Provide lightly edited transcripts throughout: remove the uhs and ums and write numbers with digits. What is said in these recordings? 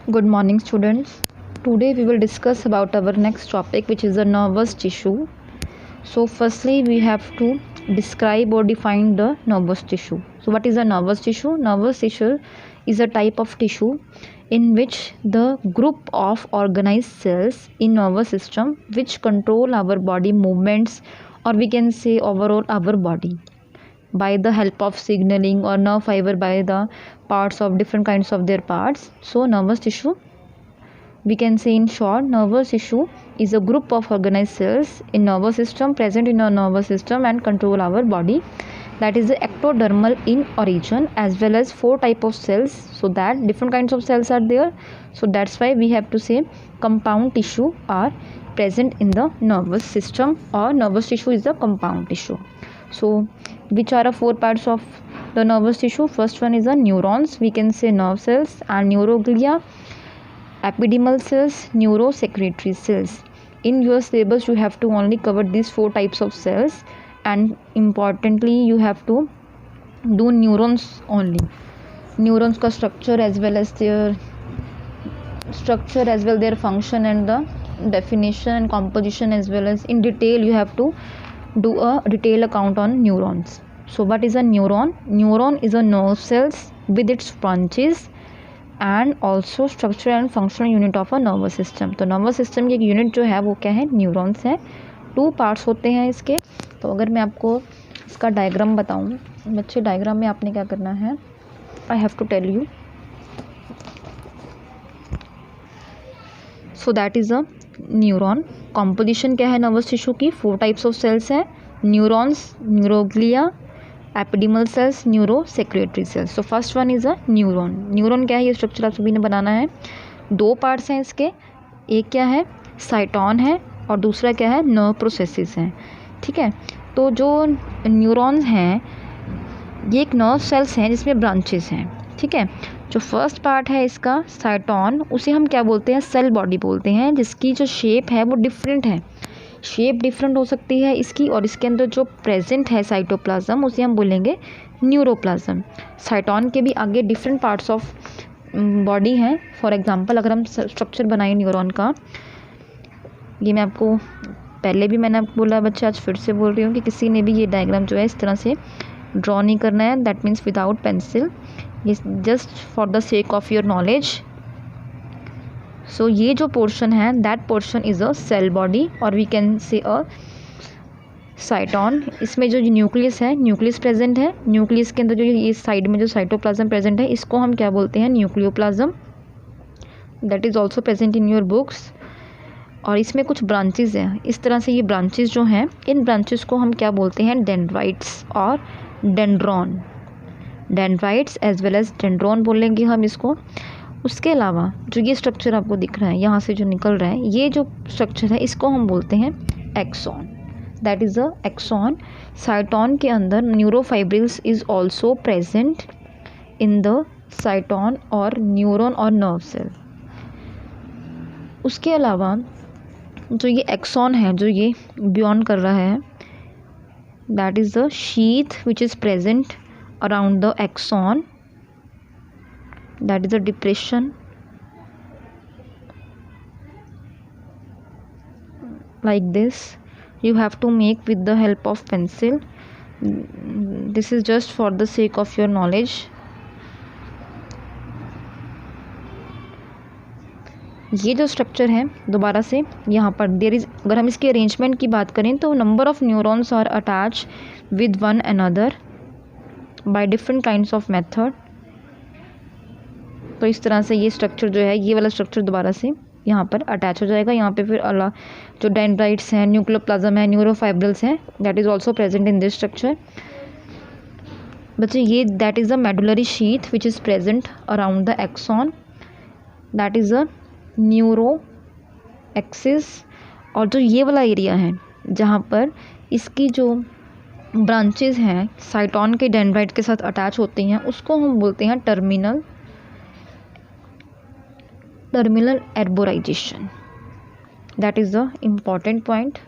Good morning, students. Today we will discuss about our next topic, which is the nervous tissue. So firstly we have to describe or define the nervous tissue. So what is a nervous tissue? Nervous tissue is a type of tissue in which the group of organized cells in nervous system which control our body movements, or we can say overall our body, by the help of signaling or nerve fiber by the parts of different kinds of their parts. So nervous tissue, we can say in short, nervous tissue is a group of organized cells in nervous system present in our nervous system and control our body. That is the ectodermal in origin, as well as 4 type of cells, so that different kinds of cells are there. So that's why we have to say compound tissue are present in the nervous system, or nervous tissue is the compound tissue. So which are the 4 parts of the nervous tissue? First one is the neurons, we can say nerve cells, and neuroglia, epidermal cells, neurosecretory cells. In your syllabus you have to only cover these 4 types of cells, and importantly you have to do neurons only. Neurons ka structure as well as their function and the definition and composition, as well as in detail you have to do a detailed account on neurons. So what is a neuron? Neuron is a nerve cells with its branches and also structure and functional unit of a nervous system. तो nervous system की एक unit जो है वो क्या है? Neurons है. 2 parts होते हैं इसके. तो अगर मैं आपको इसका डायग्राम बताऊं बच्चे, डायग्राम में आपने क्या करना है, I have to tell you. So that is a neuron. Composition क्या है नर्वस टिश्यू की? 4 टाइप्स ऑफ सेल्स हैं. Neurons, neuroglia, epidermal cells, neurosecretory cells. तो first one is a neuron. Neuron क्या है? ये स्ट्रक्चर आप सभी ने बनाना है. 2 पार्ट्स हैं इसके. एक क्या है? साइटॉन है, और दूसरा क्या है? नर्व प्रोसेसेस हैं. ठीक है. तो जो न्यूरॉन्स हैं ये एक नर्व सेल्स हैं जिसमें ब्रांचेस हैं. ठीक है. जो फर्स्ट पार्ट है इसका साइटॉन, उसे हम क्या बोलते हैं? सेल बॉडी बोलते हैं, जिसकी जो शेप है वो डिफरेंट है. शेप डिफरेंट हो सकती है इसकी, और इसके अंदर जो प्रेजेंट है साइटोप्लाज्म उसे हम बोलेंगे न्यूरोप्लाज्म. साइटॉन के भी आगे डिफरेंट पार्ट्स ऑफ बॉडी हैं. फॉर एग्जांपल अगर हम स्ट्रक्चर बनाएं न्यूरॉन का, ये मैं आपको पहले भी मैंने आपको बोला बच्चे, आज फिर से बोल रही हूँ कि किसी ने भी ये डायग्राम जो है इस तरह से ड्रॉ नहीं करना है. दैट मीन्स विदाउट पेंसिल, ये just for the sake of your knowledge. So ये जो पोर्शन है that portion is a cell body, और we can say a cyton. इसमें जो न्यूक्लियस है, न्यूक्लियस प्रेजेंट है. न्यूक्लियस के अंदर जो ये साइड में जो साइटोप्लाज्म प्रेजेंट है, इसको हम क्या बोलते हैं? Nucleoplasm. That is also present in your books. और इसमें कुछ ब्रांचेस हैं. इस तरह से ये ब्रांचेस जो हैं, इन ब्रांचेस को हम क्या बोलते हैं? डेंड्राइट्स और dendron. Dendrites as well as dendron बोलेंगे हम इसको. उसके अलावा जो ये स्ट्रक्चर आपको दिख रहा है, यहाँ से जो निकल रहा है, ये जो स्ट्रक्चर है इसको हम बोलते हैं axon. That is a axon. Cyton के अंदर neurofibrils is also present in the cyton और न्यूरॉन और नर्व सेल. उसके अलावा जो ये एक्सॉन है, जो ये बियॉन्ड कर रहा है, that is the sheath which is present around the axon. That is a depression like this. You have to make with the help of pencil. This is just for the sake of your knowledge. ये जो structure है दोबारा से यहाँ पर there is, अगर हम इसके अरेंजमेंट की बात करें तो number of neurons are attach with one another by different kinds of method. तो इस तरह से ये स्ट्रक्चर जो है, ये वाला स्ट्रक्चर दोबारा से यहाँ पर अटैच हो जाएगा. यहाँ पे फिर अला जो डेंड्राइट्स हैं, न्यूक्लियोप्लाज्म है, न्यूरोफाइब्रिल्स हैं, that is also present in this structure. बच्चे ये that is the medullary sheath which is present around the axon. That is a neuro axis. और जो ये वाला एरिया है जहाँ पर इसकी जो ब्रांचेज हैं साइटॉन के डेंड्राइट के साथ अटैच होती हैं, उसको हम बोलते हैं terminal arborization. That is the important point.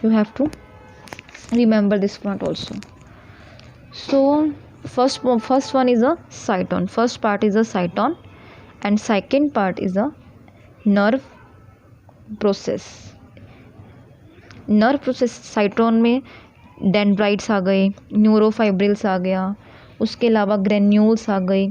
You have to remember this point also. So first one is a cyton. First part is a cyton, and second part is a nerve process. Nerve process साइटोन में dendrites आ गए, न्यूरोफाइब्रिल्स आ गया, उसके अलावा granules आ गए,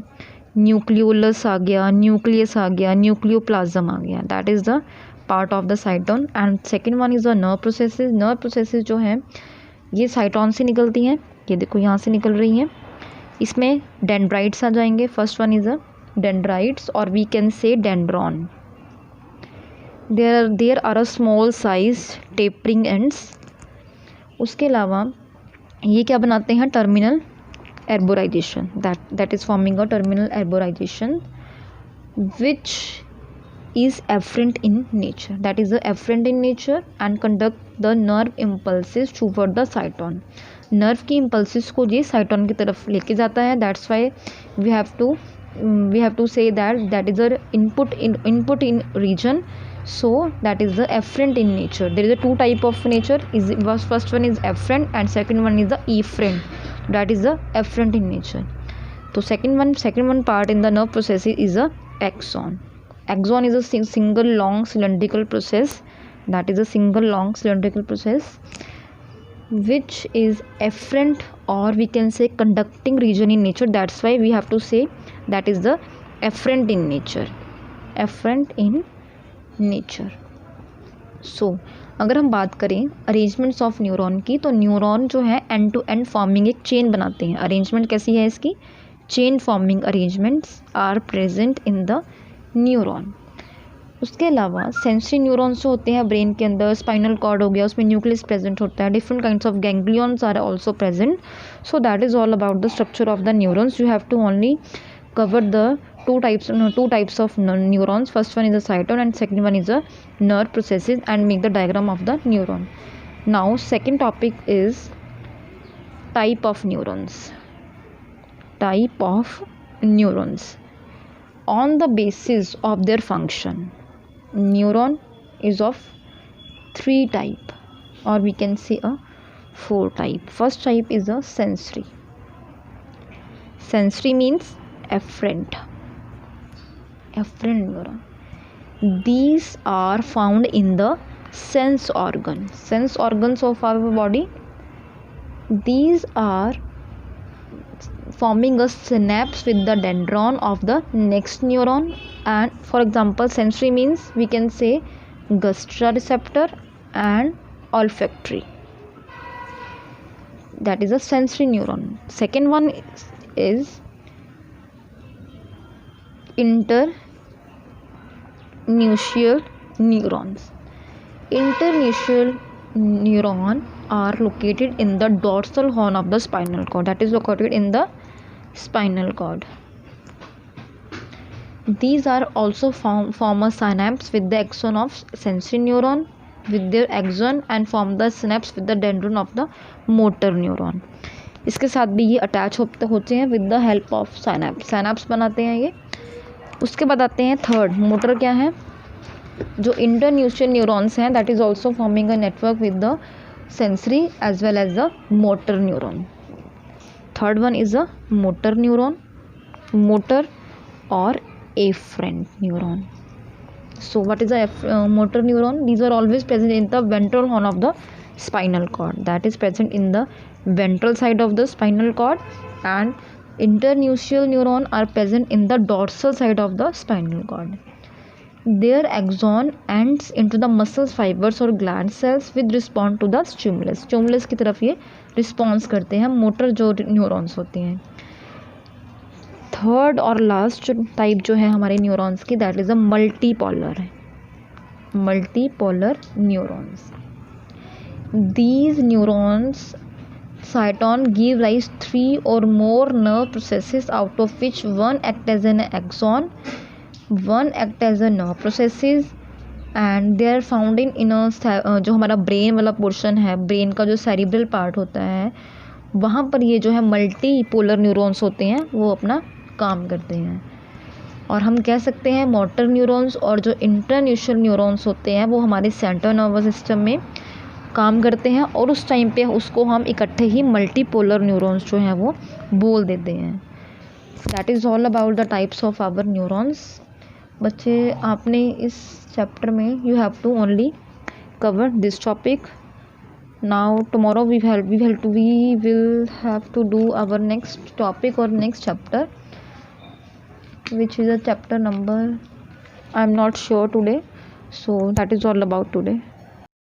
nucleolus आ गया, nucleus आ गया, nucleoplasm आ गया. That is the part of the साइटोन. And second one is the nerve processes. Nerve processes जो हैं ये साइटोन से निकलती हैं. ये देखो यहाँ से निकल रही हैं. इसमें डेंड्राइट्स आ जाएंगे. First one is a dendrites और we can say dendron. There are a small size tapering ends. उसके अलावा ये क्या बनाते हैं, terminal arborization, that is forming a terminal arborization which is afferent in nature, that is the afferent in nature and conduct the nerve impulses toward the cyton. Nerve की impulses को ये cyton की तरफ लेके जाता है. That's why we have to say that is the input in region. So that is the afferent in nature. There is a two type of nature. First one is afferent and second one is the efferent. That is the afferent in nature. So second one part in the nerve process is a axon. Axon is a single long cylindrical process. That is a single long cylindrical process which is afferent or we can say conducting region in nature. That's why we have to say that is the afferent in nature. Afferent in nature. So अगर हम बात करें arrangements of neuron की, तो neuron जो है end to end forming एक chain बनाते हैं. अरेंजमेंट कैसी है इसकी, chain forming arrangements are present in the neuron. उसके अलावा सेंसरी न्यूरॉन्स जो होते हैं ब्रेन के अंदर, स्पाइनल कॉर्ड हो गया, उसमें न्यूक्लियस प्रेजेंट होता है, different kinds of ganglions are also present. So that is all about the structure of the neurons. You have to only cover the two types of neurons. First one is the cyton and second one is the nerve processes and make the diagram of the neuron. Now second topic is type of neurons. Type of neurons on the basis of their function. Neuron is of 3 type or we can say a 4 type. First type is a sensory. Sensory means afferent neuron. These are found in the sense organs of our body. These are forming a synapse with the dendron of the next neuron. And for example, sensory means we can say gustatory receptor and olfactory. That is a sensory neuron. Second one is internuclear neurons. Internuclear neuron are located in the dorsal horn of the spinal cord. That is located in the spinal cord. These are also form a synapse with the axon of sensory neuron with their axon and form the synapse with the dendron of the motor neuron. इसके साथ भी ये attach होते हैं with the help of synapse बनाते हैं ये. उसके बाद आते हैं थर्ड, मोटर क्या है, जो इंटरन्यूशियल न्यूरॉन्स हैं that is also forming a network with the sensory as well as the motor neuron. Third one is a motor neuron, motor और efferent neuron. So what is a motor neuron? These are always present in the ventral horn of the spinal cord. That is present in the ventral side of the spinal cord, and internuclear neuron are present in the dorsal side of the spinal cord. Their axon ends into the muscle fibers or gland cells with respond to the stimulus. Stimulus की तरफ ये response करते हैं motor जो neurons होते हैं. Third और last type जो है हमारे न्यूरॉन्स की that is a multipolar neurons. These neurons cyton give rise 3 or more nerve processes out of which one act as an axon, one act as a nerve processes, and they are found in जो हमारा brain वाला portion है, brain का जो cerebral part होता है वहाँ पर ये जो है मल्टीपोलर न्यूरॉन्स होते हैं वो अपना काम करते हैं. और हम कह सकते हैं मोटर न्यूरॉन्स और जो इंटरन्यूशियल न्यूरॉन्स होते हैं वो हमारे सेंट्रल नर्वस सिस्टम में काम करते हैं और उस टाइम पे उसको हम इकट्ठे ही मल्टीपोलर न्यूरॉन्स जो हैं वो बोल देते हैं. That is all about the types of our neurons. बच्चे आपने इस चैप्टर में you have to only cover this topic. Now tomorrow we will have to do our next topic or next chapter, which is a chapter number, I'm not sure today. So that is all about today.